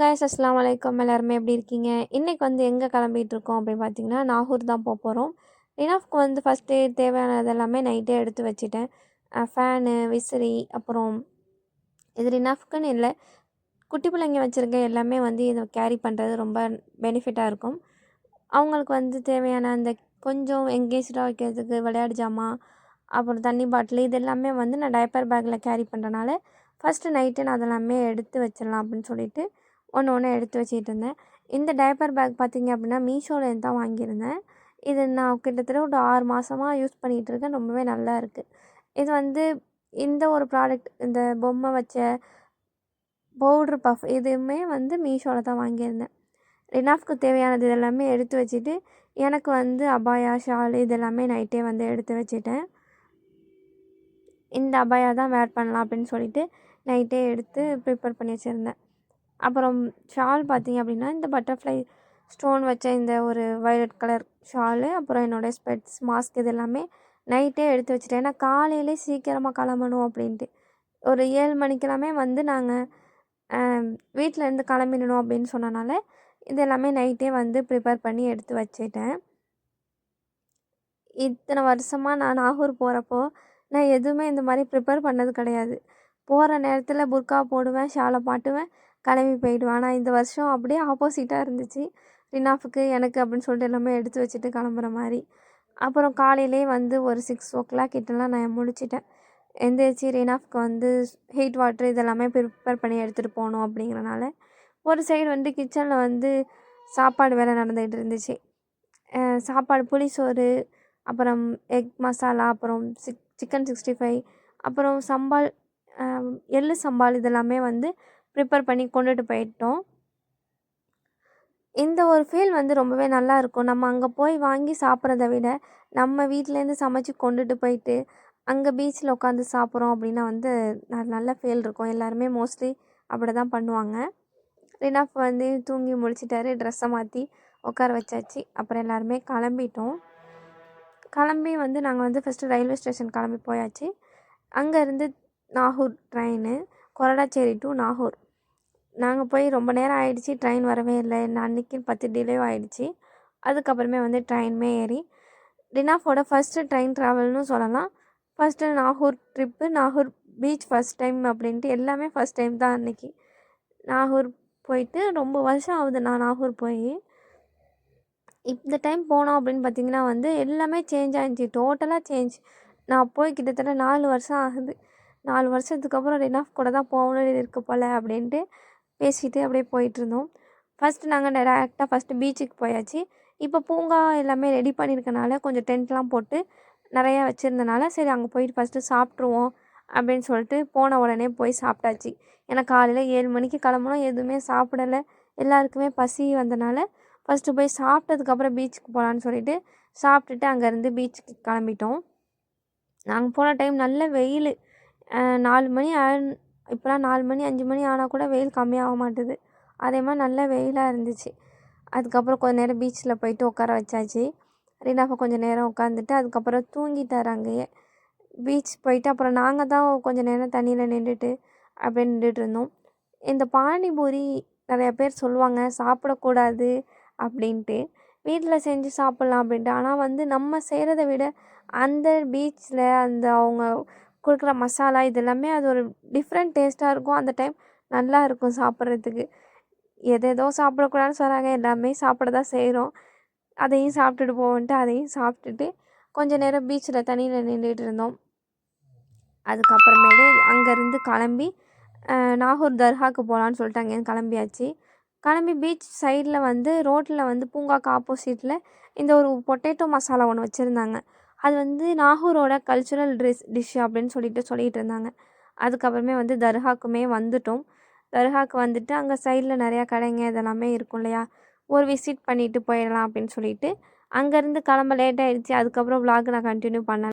Guys, அஸ்ஸலாமு அலைக்கும். எல்லாருமே எப்படி இருக்கீங்க? இன்றைக்கி வந்து எங்கே கிளம்பிகிட்ருக்கோம் அப்படின்னு பார்த்தீங்கன்னா, நாகூர் தான் போகிறோம். ரினாஃப்க்கு வந்து ஃபஸ்ட்டு தேவையானது எல்லாமே நைட்டே எடுத்து வச்சுட்டேன். ஃபேனு, விசிறி, அப்புறம் இது ரினாஃப்க்குன்னு இல்லை, குட்டி பிள்ளைங்க வச்சுருக்க எல்லாமே வந்து இதை கேரி பண்ணுறது ரொம்ப பெனிஃபிட்டாக இருக்கும். அவங்களுக்கு வந்து தேவையான அந்த கொஞ்சம் எங்கேஜாக வைக்கிறதுக்கு விளையாட்டு ஜாமான், அப்புறம் தண்ணி பாட்டில், இது எல்லாமே வந்து நான் டைப்பர் பேக்கில் கேரி பண்ணுறனால ஃபஸ்ட்டு நைட்டு நான் அதெல்லாமே எடுத்து வச்சிடலாம் அப்படின்னு சொல்லிட்டு ஒன்று ஒன்று எடுத்து வச்சுக்கிட்டு இருந்தேன். இந்த டைப்பர் பேக் பார்த்திங்க அப்படின்னா மீஷோலேருந்து தான் வாங்கியிருந்தேன். இது நான் கிட்டத்தட்ட ஒரு 6 மாதமாக யூஸ் பண்ணிகிட்ருக்கேன். ரொம்பவே நல்லா இருக்குது. இது வந்து இந்த ஒரு ப்ராடக்ட், இந்த பொம்மை வச்ச பவுட்ரு பஃப், இதுவுமே வந்து மீஷோவில் தான் வாங்கியிருந்தேன். ரினாஃப்க்கு தேவையானது இதெல்லாமே எடுத்து வச்சுட்டு, எனக்கு வந்து அபாயா, ஷால் இதெல்லாமே நைட்டே வந்து எடுத்து வச்சுட்டேன். இந்த அபாயா தான் வேர் பண்ணலாம் அப்படின்னு சொல்லிட்டு நைட்டே எடுத்து ப்ரிப்பேர் பண்ணி வச்சுருந்தேன். அப்புறம் ஷால் பார்த்திங்க அப்படின்னா, இந்த பட்டர்ஃப்ளை ஸ்டோன் வச்ச இந்த ஒரு வயலட் கலர் ஷாலு, அப்புறம் என்னோடய ஸ்பெட்ஸ், மாஸ்க் இது எல்லாமே நைட்டே எடுத்து வச்சுட்டேன். ஏன்னா காலையிலே சீக்கிரமாக கிளம்பணும் அப்படின்ட்டு. ஒரு 7 மணிக்கெல்லாமே வந்து நாங்கள் வீட்டிலேருந்து கிளம்பிடணும் அப்படின்னு சொன்னனால இது எல்லாமே நைட்டே வந்து ப்ரிப்பேர் பண்ணி எடுத்து வச்சுட்டேன். இத்தனை வருஷமாக நான் நாகூர் போகிறப்போ நான் எதுவுமே இந்த மாதிரி ப்ரிப்பேர் பண்ணது கிடையாது. போகிற நேரத்தில் புர்கா போடுவேன், ஷாலை மாட்டுவேன், கிளம்பி போயிடுவேன். ஆனால் இந்த வருஷம் அப்படியே ஆப்போசிட்டாக இருந்துச்சு. ரினாஃபுக்கு எனக்கு அப்படின்னு சொல்லிட்டு எல்லாமே எடுத்து வச்சுட்டு கிளம்புற மாதிரி. அப்புறம் காலையிலே வந்து ஒரு 6 கிட்டலாம் நான் முழிச்சிட்டேன். எந்திரிச்சு ரினாஃப்க்கு வந்து ஹீட் வாட்ரு இதெல்லாமே ப்ரிப்பேர் பண்ணி எடுத்துகிட்டு போகணும் அப்படிங்கிறனால ஒரு சைடு வந்து கிச்சனில் வந்து சாப்பாடு வேலை நடந்துகிட்டு இருந்துச்சு. சாப்பாடு புளிசோறு, அப்புறம் எக் மசாலா, அப்புறம் சிக்கன் 65, அப்புறம் சம்பால், எள்ளு சம்பால் இதெல்லாமே வந்து ப்ரிப்பேர் பண்ணி கொண்டுட்டு போயிட்டோம். இந்த ஒரு ஃபீல் வந்து ரொம்பவே நல்லாயிருக்கும். நம்ம அங்கே போய் வாங்கி சாப்பிட்றத விட நம்ம வீட்டிலேருந்து சமைச்சு கொண்டுட்டு போயிட்டு அங்கே பீச்சில் உட்காந்து சாப்பிட்றோம் அப்படின்னா வந்து நல்ல ஃபீல் இருக்கும். எல்லாருமே மோஸ்ட்லி அப்படி தான் பண்ணுவாங்க. ரினாஃப் வந்து தூங்கி முழிச்சிட்டாரு. ட்ரெஸ்ஸை மாற்றி உட்கார வச்சாச்சு. அப்புறம் எல்லாருமே கிளம்பிட்டோம். கிளம்பி வந்து நாங்கள் வந்து ஃபஸ்ட்டு ரயில்வே ஸ்டேஷன் கிளம்பி போயாச்சு. அங்கேருந்து நாகூர் ட்ரெயினு, கொரடாச்சேரி டு நாகூர். நாங்கள் போய் ரொம்ப நேரம் ஆகிடுச்சி, ட்ரெயின் வரவே இல்லை. அன்றைக்கி 10 டிலே ஆகிடுச்சி. அதுக்கப்புறமே வந்து ட்ரெயினுமே ஏறி ரினாஃபோட ஃபஸ்ட்டு ட்ரெயின் ட்ராவல்னு சொல்லலாம். First Nagore trip, Nagore beach first time அப்படின்ட்டு எல்லாமே ஃபஸ்ட் டைம் தான் அன்றைக்கி. நாகூர் போயிட்டு ரொம்ப வருஷம் ஆகுது நான் நாகூர் போய். இந்த டைம் போனோம் அப்படின்னு பார்த்திங்கன்னா வந்து எல்லாமே சேஞ்ச் ஆகிடுச்சி, டோட்டலாக சேஞ்ச். நான் போய் கிட்டத்தட்ட 4 வருஷம் ஆகுது. 4 வருஷத்துக்கு அப்புறம் ரினாஃப் கூட தான் போகணுன்னு இருக்கு போல் அப்படின்ட்டு பேசிகிட்டு அப்படியே போயிட்டுருந்தோம். ஃபஸ்ட்டு நாங்கள் டேரெக்டாக ஃபஸ்ட்டு பீச்சுக்கு போயாச்சு. இப்போ பூங்கா எல்லாமே ரெடி பண்ணியிருக்கனால கொஞ்சம் டென்ட்லாம் போட்டு நிறையா வச்சுருந்தனால சரி அங்கே போயிட்டு ஃபஸ்ட்டு சாப்பிட்ருவோம் அப்படின்னு சொல்லிட்டு போன உடனே போய் சாப்பிட்டாச்சு. ஏன்னா காலையில் 7 மணிக்கு கிளம்புனோம், எதுவுமே சாப்பிடலை. எல்லாருக்குமே பசி வந்தனால ஃபஸ்ட்டு போய் சாப்பிட்டதுக்கப்புறம் பீச்சுக்கு போகலான்னு சொல்லிட்டு சாப்பிட்டுட்டு அங்கேருந்து பீச்சுக்கு கிளம்பிட்டோம். நாங்கள் போன டைம் நல்ல வெயில். 4 மணி இப்போலாம் 4 மணி 5 மணி ஆனால் கூட வெயில் கம்மியாக மாட்டுது. அதே மாதிரி நல்ல வெயிலாக இருந்துச்சு. அதுக்கப்புறம் கொஞ்சம் நேரம் பீச்சில் போயிட்டு உட்கார வச்சாச்சு. ரினாஃபை கொஞ்சம் நேரம் உட்காந்துட்டு அதுக்கப்புறம் தூங்கிட்டார் அங்கேயே. பீச் போயிட்டு அப்புறம் நாங்கள் தான் கொஞ்சம் நேரம் தண்ணியில் நின்றுட்டு அப்படியே நின்றுட்டு இருந்தோம். இந்த பானிபூரி நிறையா பேர் சொல்லுவாங்க சாப்பிடக்கூடாது அப்படின்ட்டு, வீட்டில் செஞ்சு சாப்பிட்லாம் அப்படின்ட்டு. ஆனால் வந்து நம்ம செய்கிறத விட அந்த பீச்சில் அந்த அவங்க கொடுக்குற மசாலா இதெல்லாமே அது ஒரு டிஃப்ரெண்ட் டேஸ்ட்டாக இருக்கும். அந்த டைம் நல்லா இருக்கும் சாப்பிட்றதுக்கு. எதேதோ சாப்பிடக்கூடாதுன்னு சொல்கிறாங்க, எல்லாமே சாப்பிட தான் செய்கிறோம். அதையும் சாப்பிட்டுட்டு போவோன்ட்டு அதையும் சாப்பிட்டுட்டு கொஞ்சம் நேரம் பீச்சில் தண்ணியில் நின்றுட்டு இருந்தோம். அதுக்கப்புறமேலே அங்கேருந்து கிளம்பி நாகூர் தர்காவுக்கு போகலான்னு சொல்லிட்டு அங்கேருந்து கிளம்பியாச்சு. கிளம்பி பீச் சைடில் வந்து ரோட்டில் வந்து பூங்காக்கு ஆப்போசிட்டில் இந்த ஒரு பொட்டேட்டோ மசாலா ஒன்று வச்சுருந்தாங்க. அது வந்து நாகூரோட கல்ச்சுரல் டிஷ் அப்படின்னு சொல்லிட்டு இருந்தாங்க. அதுக்கப்புறமே வந்து தர்காக்குமே வந்துட்டோம். தர்காவுக்கு வந்துட்டு அங்கே சைடில் நிறையா கடைங்க இதெல்லாமே இருக்கும் இல்லையா, ஒரு விசிட் பண்ணிவிட்டு போயிடலாம் அப்படின்னு சொல்லிட்டு அங்கேருந்து கிளம்ப லேட் ஆகிடுச்சி. அதுக்கப்புறம் விலாக் நான் கண்டினியூ பண்ணேன்.